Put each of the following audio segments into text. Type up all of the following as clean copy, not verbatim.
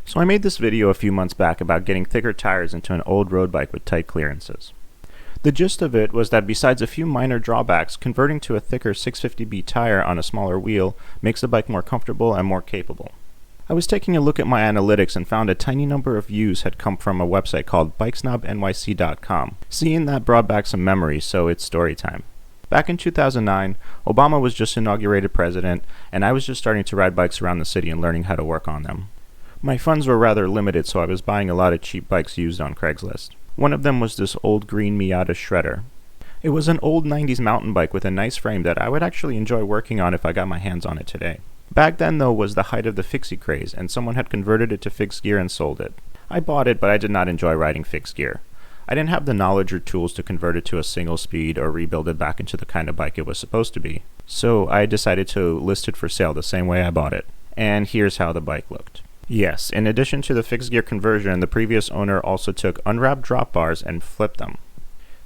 So I made this video a few months back about getting thicker tires into an old road bike with tight clearances. The gist of it was that besides a few minor drawbacks, converting to a thicker 650B tire on a smaller wheel makes the bike more comfortable and more capable. I was taking a look at my analytics and found a tiny number of views had come from a website called SnobNYC.com. Seeing that brought back some memories, so it's story time. Back in 2009, Obama was just inaugurated president, and I was just starting to ride bikes around the city and learning how to work on them. My funds were rather limited, so I was buying a lot of cheap bikes used on Craigslist. One of them was this old green Miata Shredder. It was an old 90s mountain bike with a nice frame that I would actually enjoy working on if I got my hands on it today. Back then, though, was the height of the fixie craze, and someone had converted it to fixed gear and sold it. I bought it, but I did not enjoy riding fixed gear. I didn't have the knowledge or tools to convert it to a single speed or rebuild it back into the kind of bike it was supposed to be. So I decided to list it for sale the same way I bought it. And here's how the bike looked. Yes, in addition to the fixed gear conversion, the previous owner also took unwrapped drop bars and flipped them.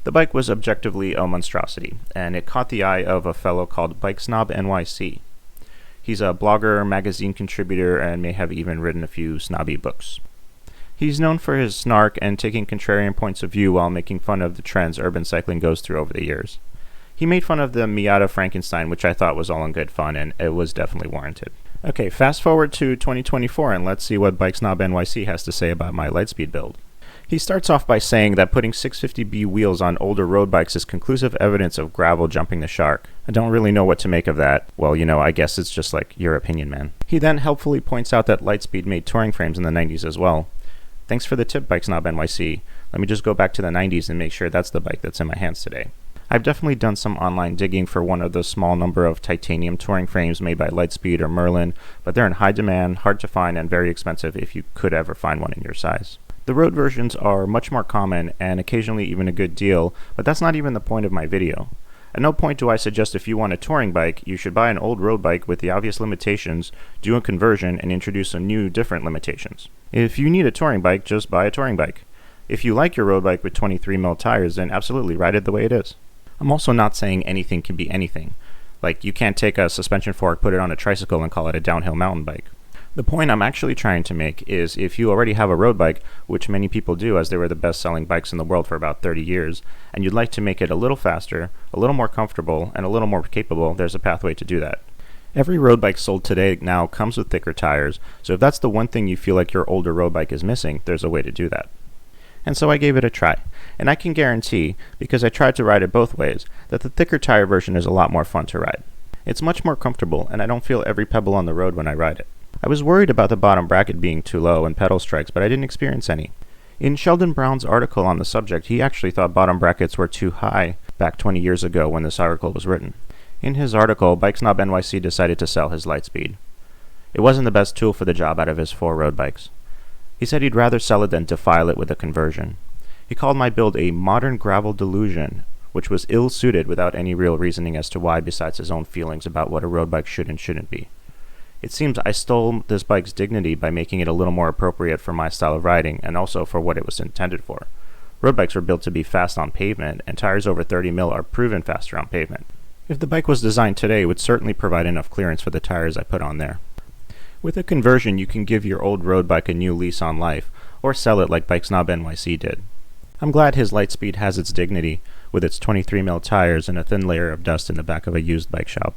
The bike was objectively a monstrosity, and it caught the eye of a fellow called Snob NYC. He's a blogger, magazine contributor, and may have even written a few snobby books. He's known for his snark and taking contrarian points of view while making fun of the trends urban cycling goes through over the years. He made fun of the Miata Frankenstein, which I thought was all in good fun, and it was definitely warranted. Okay, fast forward to 2024 and let's see what Snob NYC has to say about my Lightspeed build. He starts off by saying that putting 650B wheels on older road bikes is conclusive evidence of gravel jumping the shark. I don't really know what to make of that. Well, I guess it's just like your opinion, man. He then helpfully points out that Lightspeed made touring frames in the 90s as well. Thanks for the tip, Snob NYC. Let me just go back to the 90s and make sure that's the bike that's in my hands today. I've definitely done some online digging for one of the small number of titanium touring frames made by Lightspeed or Merlin, but they're in high demand, hard to find, and very expensive if you could ever find one in your size. The road versions are much more common and occasionally even a good deal, but that's not even the point of my video. At no point do I suggest if you want a touring bike, you should buy an old road bike with the obvious limitations, do a conversion, and introduce some new, different limitations. If you need a touring bike, just buy a touring bike. If you like your road bike with 23mm tires, then absolutely ride it the way it is. I'm also not saying anything can be anything. Like, you can't take a suspension fork, put it on a tricycle, and call it a downhill mountain bike. The point I'm actually trying to make is if you already have a road bike, which many people do as they were the best-selling bikes in the world for about 30 years, and you'd like to make it a little faster, a little more comfortable, and a little more capable, there's a pathway to do that. Every road bike sold today now comes with thicker tires, so if that's the one thing you feel like your older road bike is missing, there's a way to do that. And so I gave it a try, and I can guarantee, because I tried to ride it both ways, that the thicker tire version is a lot more fun to ride. It's much more comfortable, and I don't feel every pebble on the road when I ride it. I was worried about the bottom bracket being too low and pedal strikes, but I didn't experience any. In Sheldon Brown's article on the subject, he actually thought bottom brackets were too high back 20 years ago when this article was written. In his article, Snob NYC decided to sell his Lightspeed. It wasn't the best tool for the job out of his 4 road bikes. He said he'd rather sell it than defile it with a conversion. He called my build a modern gravel delusion, which was ill-suited without any real reasoning as to why besides his own feelings about what a road bike should and shouldn't be. It seems I stole this bike's dignity by making it a little more appropriate for my style of riding and also for what it was intended for. Road bikes were built to be fast on pavement, and tires over 30mm are proven faster on pavement. If the bike was designed today, it would certainly provide enough clearance for the tires I put on there. With a conversion, you can give your old road bike a new lease on life, or sell it like Snob NYC did. I'm glad his Lightspeed has its dignity, with its 23mm tires and a thin layer of dust in the back of a used bike shop.